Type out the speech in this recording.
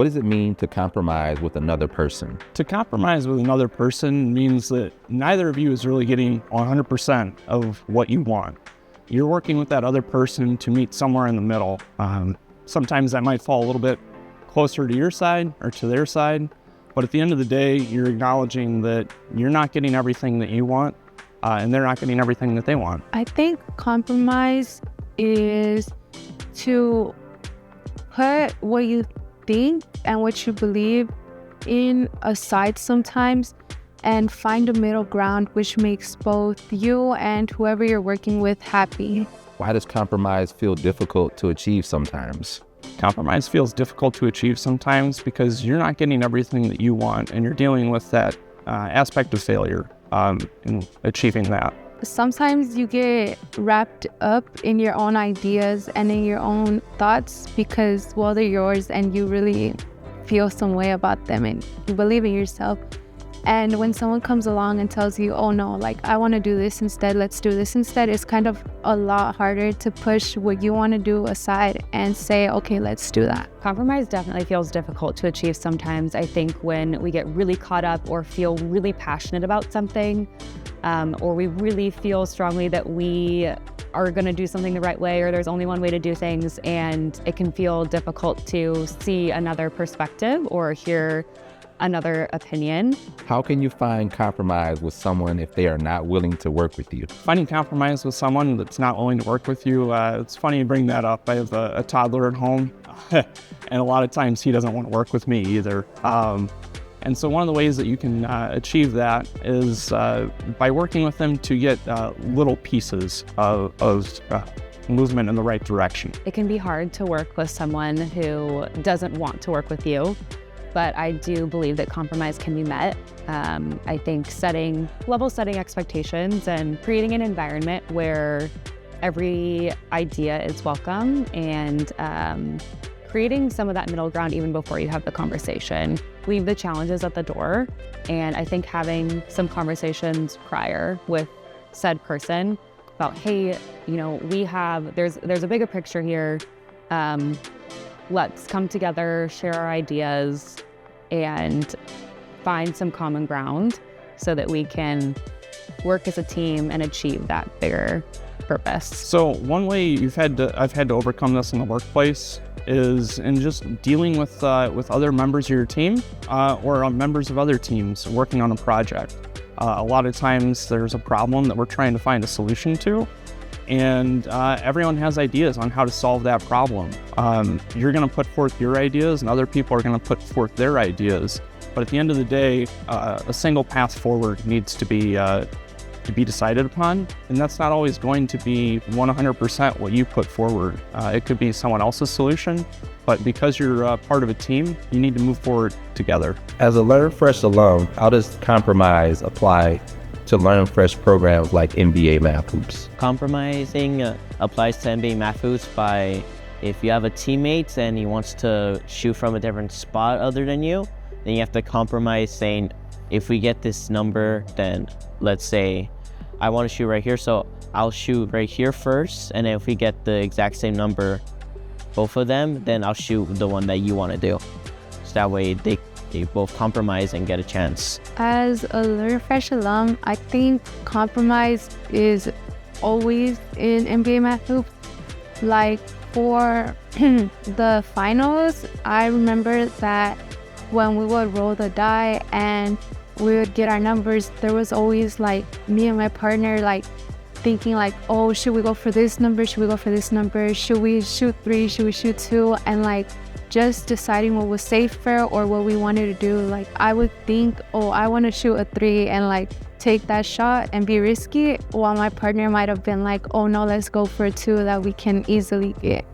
What does it mean to compromise with another person? To compromise with another person means that neither of you is really getting 100% of what you want. You're working with that other person to meet somewhere in the middle. Sometimes that might fall a little bit closer to your side or to their side, but at the end of the day, you're acknowledging that you're not getting everything that you want, and they're not getting everything that they want. I think compromise is to put what you think and what you believe in aside sometimes and find a middle ground which makes both you and whoever you're working with happy. Why does compromise feel difficult to achieve sometimes? Compromise feels difficult to achieve sometimes because you're not getting everything that you want and you're dealing with that aspect of failure in achieving that. Sometimes you get wrapped up in your own ideas and in your own thoughts because, well, they're yours and you really feel some way about them and you believe in yourself. And when someone comes along and tells you, oh no, like I want to do this instead, let's do this instead, it's kind of a lot harder to push what you want to do aside and say, okay, let's do that. Compromise definitely feels difficult to achieve sometimes. I think when we get really caught up or feel really passionate about something, or we really feel strongly that we are going to do something the right way or there's only one way to do things, and it can feel difficult to see another perspective or hear another opinion. How can you find compromise with someone if they are not willing to work with you? Finding compromise with someone that's not willing to work with you, it's funny you bring that up. I have a toddler at home, and a lot of times he doesn't want to work with me either. And so one of the ways that you can achieve that is by working with them to get little pieces of movement in the right direction. It can be hard to work with someone who doesn't want to work with you, but I do believe that compromise can be met. I think level setting expectations and creating an environment where every idea is welcome and creating some of that middle ground even before you have the conversation. Leave the challenges at the door, and I think having some conversations prior with said person about, hey, you know, there's a bigger picture here. Let's come together, share our ideas, and find some common ground so that we can work as a team and achieve that bigger purpose. So one way I've had to overcome this in the workplace is in just dealing with other members of your team or members of other teams working on a project. A lot of times there's a problem that we're trying to find a solution to, and everyone has ideas on how to solve that problem. You're going to put forth your ideas and other people are going to put forth their ideas, but at the end of the day, a single path forward needs to be decided upon, and that's not always going to be 100% what you put forward. It could be someone else's solution, but because you're part of a team, you need to move forward together. As a Learn Fresh alum, how does compromise apply to Learn Fresh programs like NBA Math Hoops? Compromising applies to NBA Math Hoops by if you have a teammate and he wants to shoot from a different spot other than you, then you have to compromise saying, if we get this number, then let's say I want to shoot right here, so I'll shoot right here first, and then if we get the exact same number, both of them, then I'll shoot the one that you want to do. So that way they both compromise and get a chance. As a Learn Fresh alum, I think compromise is always in NBA Math Hoops. Like for the finals, I remember that when we would roll the die and we would get our numbers, there was always like me and my partner like thinking like, oh, should we go for this number? Should we go for this number? Should we shoot 3? Should we shoot 2? And like just deciding what was safer or what we wanted to do. Like I would think, oh, I want to shoot a 3 and like take that shot and be risky, while my partner might have been like, oh no, let's go for a 2 that we can easily get.